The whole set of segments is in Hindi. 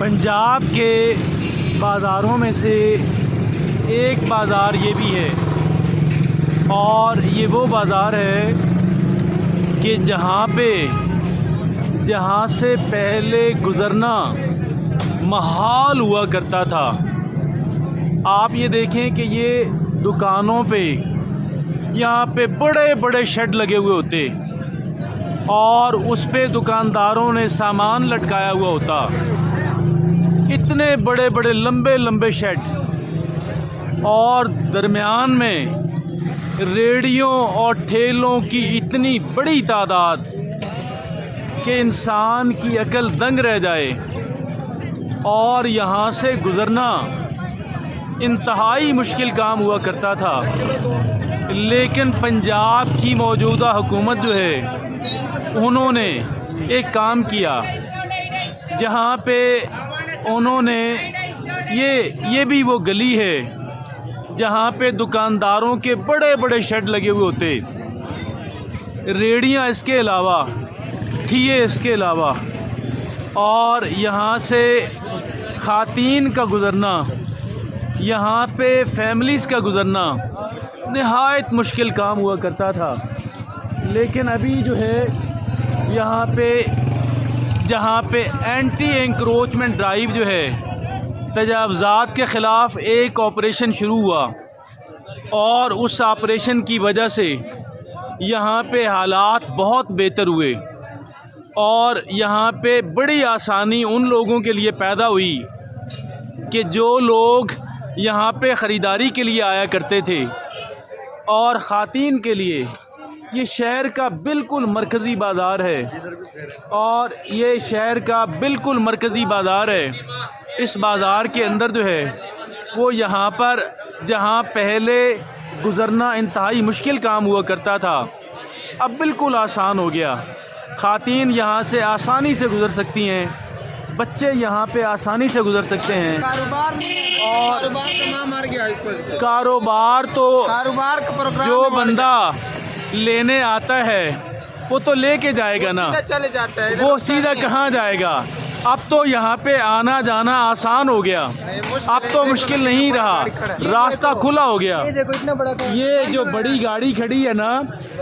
पंजाब के बाज़ारों में से एक बाज़ार ये भी है, और ये वो बाज़ार है कि जहाँ से पहले गुज़रना महाल हुआ करता था। आप ये देखें कि ये दुकानों पे यहाँ पे बड़े बड़े शेड लगे हुए होते और उस पे दुकानदारों ने सामान लटकाया हुआ होता। इतने बड़े बड़े लंबे लंबे शेड, और दरमियान में रेडियों और ठेलों की इतनी बड़ी तादाद कि इंसान की अकल दंग रह जाए। और यहाँ से गुज़रना इंतहाई मुश्किल काम हुआ करता था। लेकिन पंजाब की मौजूदा हुकूमत जो है, उन्होंने एक काम किया जहाँ पे उन्होंने ये भी वो गली है जहाँ पे दुकानदारों के बड़े बड़े शेड लगे हुए होते, रेडियाँ इसके अलावा, ठिये इसके अलावा, और यहाँ से ख़ातीन का गुज़रना, यहाँ पे फैमिलीज़ का गुज़रना नहायत मुश्किल काम हुआ करता था। लेकिन अभी जो है यहाँ पे जहाँ पे एंटी एंक्रोचमेंट ड्राइव जो है, तजावज़ात के ख़िलाफ़ एक ऑपरेशन शुरू हुआ, और उस ऑपरेशन की वजह से यहाँ पे हालात बहुत बेहतर हुए और यहाँ पे बड़ी आसानी उन लोगों के लिए पैदा हुई कि जो लोग यहाँ पे ख़रीदारी के लिए आया करते थे। और ख़ातीन के लिए ये शहर का बिल्कुल मरकज़ी बाज़ार है, और ये शहर का बिल्कुल मरकज़ी बाज़ार है। इस बाज़ार के अंदर जो है वो यहाँ पर जहाँ पहले गुज़रना इंतहाई मुश्किल काम हुआ करता था, अब बिल्कुल आसान हो गया। ख़ातीन यहाँ से आसानी से गुज़र सकती हैं, बच्चे यहाँ पे आसानी से गुज़र सकते हैं। और कारोबार का नाम मर गया इस वजह से। कारोबार का प्रोग्राम जो बंदा लेने आता है वो तो लेके जाएगा ना, चले जाता है, वो सीधा कहाँ जाएगा। अब तो यहाँ पे आना जाना आसान हो गया, अब तो मुश्किल नहीं रहा, रास्ता खुला हो गया। ये देखो इतना बड़ा ये जो बड़ी गाड़ी खड़ी है ना,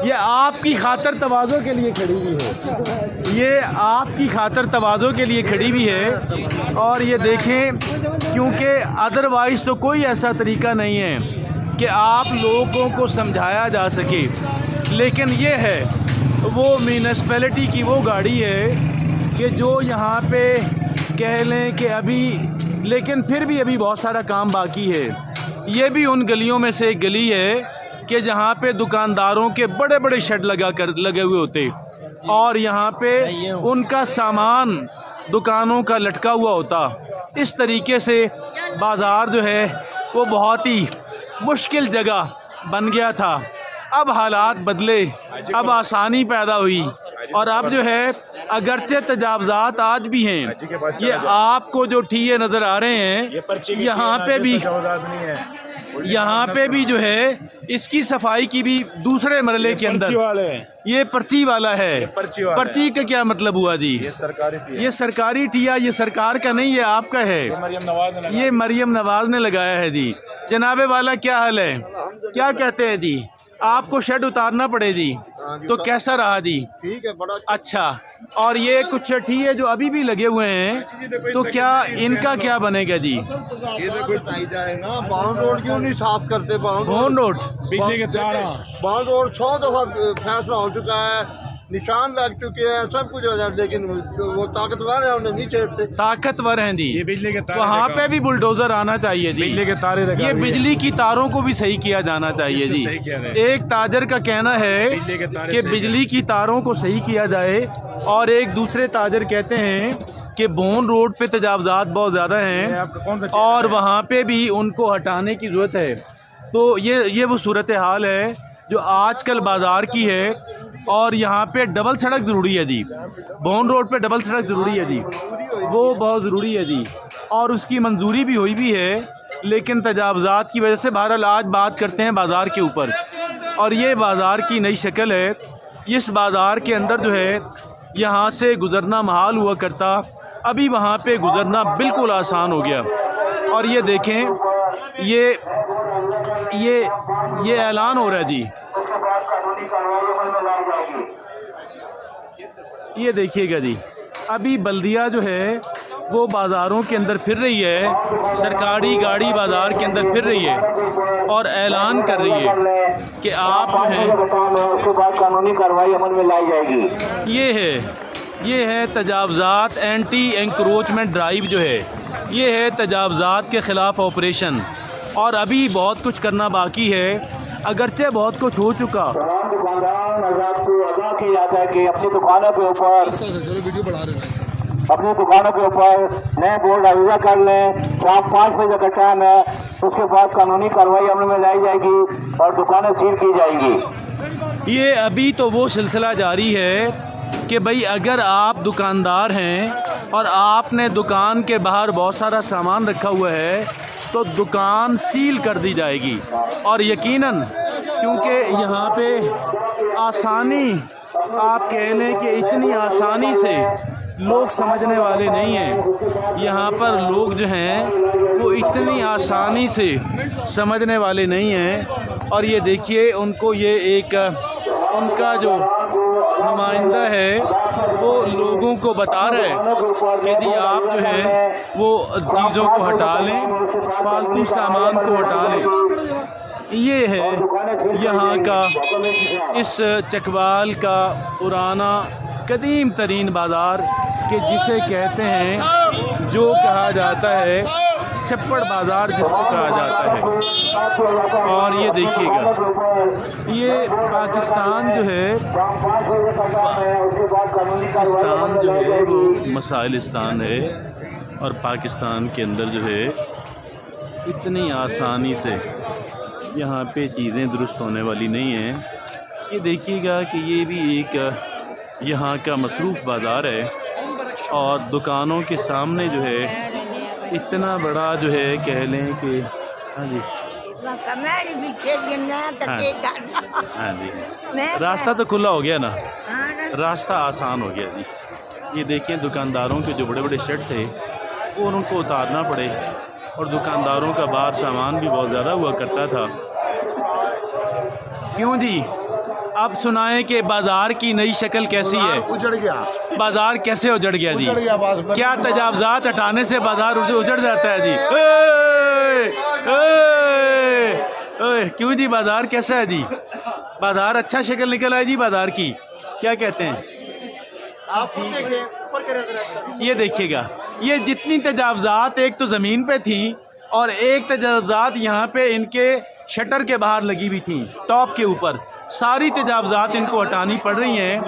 ये आपकी खातर तवाज़ो के लिए खड़ी हुई है, ये आपकी खातर तवाज़ो के लिए खड़ी हुई है। और ये देखें, क्योंकि अदरवाइज़ तो कोई ऐसा तरीका नहीं है कि आप लोगों को समझाया जा सके। लेकिन ये है वो म्यूनिसिपैलिटी की वो गाड़ी है कि जो यहाँ पे कह लें कि अभी, लेकिन फिर भी अभी बहुत सारा काम बाकी है। ये भी उन गलियों में से एक गली है कि जहाँ पे दुकानदारों के बड़े बड़े शेड लगे हुए होते, और यहाँ पे उनका सामान दुकानों का लटका हुआ होता। इस तरीके से बाज़ार जो है वो बहुत ही मुश्किल जगह बन गया था। अब हालात बदले, अब आसानी पैदा हुई, और अब जो है अगरचे तजावज़ात आज भी हैं। ये आपको जो ठिये नज़र आ रहे हैं, यहाँ पे भी जो है इसकी सफाई की भी दूसरे मरले के अंदर ये पर्ची वाला है। पर्ची का क्या मतलब हुआ जी? ये सरकारी ठिया, ये सरकार का नहीं, ये आपका है। ये मरियम नवाज ने लगाया है जी। जनाबे वाला क्या हाल है, क्या कहते हैं जी? आपको शेड उतारना पड़े जी, तो कैसा रहा जी? ठीक है, बड़ा अच्छा। और ये कुछ ठिये जो अभी भी लगे हुए हैं, तो क्या इनका क्या बनेगा जी? ना बाउंड रोड क्यों नहीं साफ करते? बाउंड रोड, बिजली के तार, बाउंड रोड 100 दफा फैसला हो चुका है, निशान लग चुके हैं, सब कुछ हो जाए, लेकिन वो ताकतवर है, उन्हें नहीं छेड़ते। ताकतवर हैं जी। ये बिजली के तार, वहाँ पे भी बुलडोजर आना चाहिए जी। बिजली के तारे, ये बिजली की तारों को भी सही किया जाना चाहिए जी। एक ताजर का कहना है कि बिजली की तारों को सही किया जाए, और एक दूसरे ताजर कहते हैं कि बोन रोड पे तजावज़ात बहुत ज़्यादा हैं और वहाँ पे भी उनको हटाने की ज़रूरत है। तो ये वो सूरत हाल है जो आजकल बाज़ार की है। और यहाँ पे डबल सड़क ज़रूरी है जी, बोन रोड पे डबल सड़क ज़रूरी है जी, वो बहुत ज़रूरी है जी, और उसकी मंजूरी भी हुई भी है, लेकिन तजावज़ात की वजह से। बहरहाल आज बात करते हैं बाज़ार के ऊपर, और ये बाज़ार की नई शक्ल है। इस बाज़ार के अंदर जो है यहाँ से गुज़रना महाल हुआ करता, अभी वहाँ पे गुज़रना बिल्कुल आसान हो गया। और ये देखें, ये ऐलान हो रहा है जी, ये देखिएगा जी, अभी बल्दिया जो है वो बाज़ारों के अंदर फिर रही है, सरकारी गाड़ी बाज़ार के अंदर फिर रही है और ऐलान कर रही है कि आप जो है उसके बाद कानूनी कार्रवाई अमल में लाई जाएगी। ये है तजावज़ात एंटी एंक्रोचमेंट ड्राइव जो है, ये है तजावज़ात के ख़िलाफ़ ऑपरेशन। और अभी बहुत कुछ करना बाकी है, अगरचे बहुत कुछ हो चुका। दुकानदार को अदा की जाता है कि अपनी दुकानों के ऊपर अपनी दुकानों के ऊपर नए बोर्ड आविदा कर लें। शाम 5 बजे का टाइम है, उसके बाद कानूनी कार्रवाई अमल में लाई जाएगी और दुकानें सील की जाएंगी। ये अभी तो वो सिलसिला जारी है कि भाई अगर आप दुकानदार हैं और आपने दुकान के बाहर बहुत सारा सामान रखा हुआ है तो दुकान सील कर दी जाएगी। और यकीनन क्योंकि यहाँ पे आसानी, आप कह लें कि इतनी आसानी से लोग समझने वाले नहीं हैं, यहाँ पर लोग जो हैं वो इतनी आसानी से समझने वाले नहीं हैं। और ये देखिए, उनको ये एक उनका जो नुमाइंदा है वो लोगों को बता रहा है कि यदि आप जो है वो चीज़ों को हटा लें, फालतू सामान को हटा लें। ये है यहाँ का, इस चकवाल का पुराना कदीम तरीन बाज़ार के जिसे कहते हैं, जो कहा जाता है छप्पड़ बाज़ार जिसको कहा जाता है। और ये देखिएगा, ये पाकिस्तान जो है, पाकिस्तान जो है वो मसाइलिस्तान है और पाकिस्तान के अंदर जो है इतनी आसानी से यहाँ पे चीज़ें दुरुस्त होने वाली नहीं हैं। ये देखिएगा कि ये भी एक यहाँ का मसरूफ़ बाज़ार है और दुकानों के सामने जो है इतना बड़ा जो है कह लें कि हाँ जी, हाँ जी, रास्ता तो खुला हो गया ना, रास्ता आसान हो गया जी। ये देखिए, दुकानदारों के जो बड़े बड़े शेड थे वो उनको उतारना पड़े और दुकानदारों का बाहर सामान भी बहुत ज़्यादा हुआ करता था। क्यों जी, अब सुनाएं कि बाज़ार की नई शक्ल कैसी है? उजड़ गया बाज़ार कैसे उजड़ गया जी? क्या तजावज़ात हटाने से बाज़ार उजड़ जाता है जी? क्यों जी, बाज़ार कैसा है जी? बाज़ार अच्छा शक्ल निकल आए जी बाज़ार की, क्या कहते हैं आप? ये देखिएगा, ये जितनी तजावज़ात एक तो ज़मीन पे थी और एक तजावज़ात यहाँ पे इनके शटर के बाहर लगी हुई थी, टॉप के ऊपर, सारी तजावज़ात इनको हटानी पड़ रही हैं।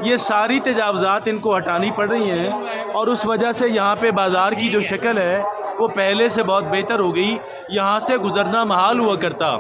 ये सारी तजावज़ात इनको हटानी पड़ रही हैं और उस वजह से यहाँ पे बाज़ार की जो शक्ल है वो पहले से बहुत बेहतर हो गई। यहाँ से गुज़रना महाल हुआ करता,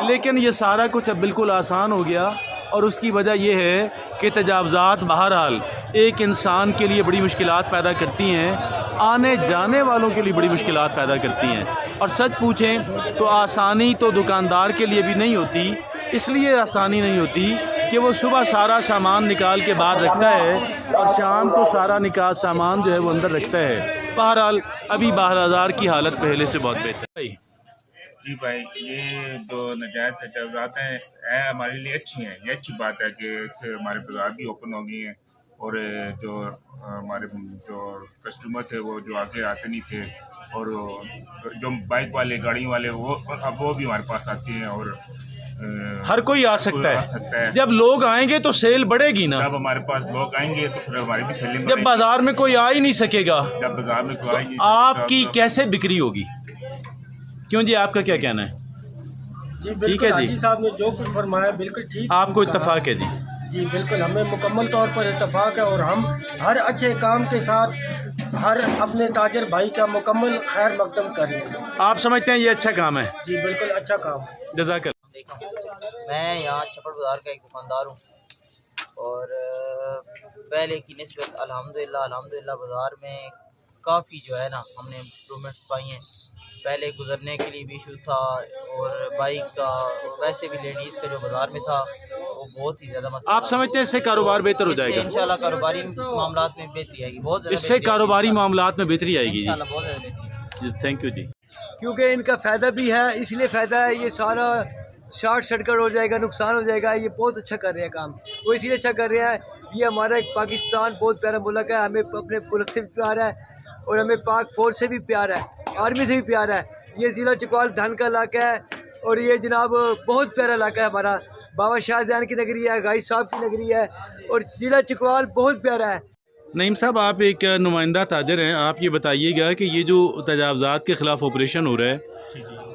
लेकिन ये सारा कुछ अब बिल्कुल आसान हो गया। और उसकी वजह यह है कि तजावज़ात बहरहाल एक इंसान के लिए बड़ी मुश्किलात पैदा करती हैं, आने जाने वालों के लिए बड़ी मुश्किलात पैदा करती हैं। और सच पूछें तो आसानी तो दुकानदार के लिए भी नहीं होती, इसलिए आसानी नहीं होती कि वो सुबह सारा सामान निकाल के बाहर रखता है और शाम को सारा सामान जो है वो अंदर रखता है। बहरहाल अभी बाज़ार की हालत पहले से बहुत बेहतर है। जी भाई, ये जो नजायज़ तजावज़ात हैं हमारे लिए अच्छी हैं। ये अच्छी बात है कि इससे हमारे बाज़ार भी ओपन हो गई हैं और जो हमारे जो कस्टमर थे वो जो आगे आते नहीं थे और जो बाइक वाले, गाड़ी वाले, वो अब वो भी हमारे पास आते हैं और हर कोई आ सकता है। जब लोग आएंगे तो सेल बढ़ेगी ना, जब हमारे पास लोग आएंगे तो फिर हमारी भी सेलिंग। जब बाजार में कोई आ ही नहीं सकेगा, जब बाजार में कोई आएगी आपकी कैसे बिक्री होगी? क्यों जी, आपका क्या कहना है? जी बिल्कुल, हाजी साहब ने जो कुछ फरमाया बिल्कुल ठीक, आपको इत्तफाक है जी? जी बिल्कुल, हमें मुकम्मल तौर पर इत्तफाक है और हम हर अच्छे काम के साथ हर अपने ताजर भाई का मुकम्मल खैर मकदम करें। आप समझते हैं ये अच्छा काम है? जी बिल्कुल, अच्छा काम। जज़ाकल्लाह। मैं यहाँ छप्पड़ बाज़ार का एक दुकानदार हूँ और पहले की निस्बत अल्हम्दुलिल्लाह बाज़ार में काफ़ी जो है ना हमने इम्प्रूवमेंट्स पाई हैं। पहले गुज़रने के लिए भी इशू था और बाइक का, वैसे भी लेडीज़ का जो बाज़ार में था वो बहुत ही ज़्यादा मसला। आप समझते हैं इससे कारोबार बेहतर हो जाएगा? इंशाल्लाह कारोबारी मामलात में बेहतरी आएगी, बहुत ज़्यादा इससे कारोबारी मामलात में बेहतरी आएगी इंशाल्लाह बहुत ज़्यादा बेहतरी। जी, थैंक यू जी। क्योंकि इनका फ़ायदा भी है, इसलिए फ़ायदा है, ये सारा शॉर्ट सर्किट हो जाएगा, नुकसान हो जाएगा। ये बहुत अच्छा कर रहे हैं काम, वो इसीलिए अच्छा कर रहे हैं। ये हमारा एक पाकिस्तान बहुत प्यारा मुल्क है, हमें अपने मुल्क से भी प्यार है और हमें पाक फौज से भी प्यार है, आर्मी से भी प्यार है। ये ज़िला चकवाल धन का इलाका है और ये जनाब बहुत प्यारा इलाका है हमारा। बाबा शाहजहां की नगरी है, गाई साहब की नगरी है और ज़िला चकवाल बहुत प्यारा है। नईम साहब, आप एक नुमाइंदा ताजर हैं, आप ये बताइएगा कि ये जो तजावज़ात के ख़िलाफ़ ऑपरेशन हो रहा है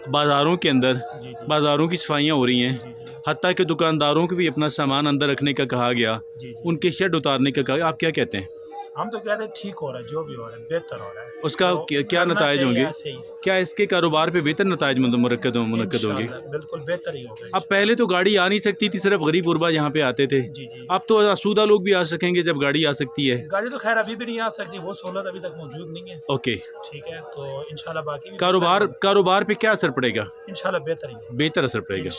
बाज़ारों के अंदर, बाज़ारों की सफाइयाँ हो रही हैं, हत्ता कि दुकानदारों को भी अपना सामान अंदर रखने का कहा गया, उनके शेड उतारने का कहा, आप क्या कहते हैं? हम तो कहते हैं ठीक हो रहा है, जो भी हो रहा है बेहतर हो रहा है। उसका तो क्या नताइज होंगे? क्या इसके कारोबार पे बेहतर नताइज मुनक्कद होंगे? बिल्कुल बेहतर ही होगा। अब पहले तो गाड़ी आ नहीं सकती थी, सिर्फ गरीब गुरबा यहाँ पे आते थे। अब तो आसूदा लोग भी आ सकेंगे जब गाड़ी आ सकती है। गाड़ी तो खैर अभी भी नहीं आ सकती, वो सहूलत अभी तक मौजूद नहीं है। ओके, ठीक है, तो इंशाल्लाह बाकी कारोबार पे क्या असर पड़ेगा? इंशाल्लाह बेहतर ही बेहतर असर पड़ेगा।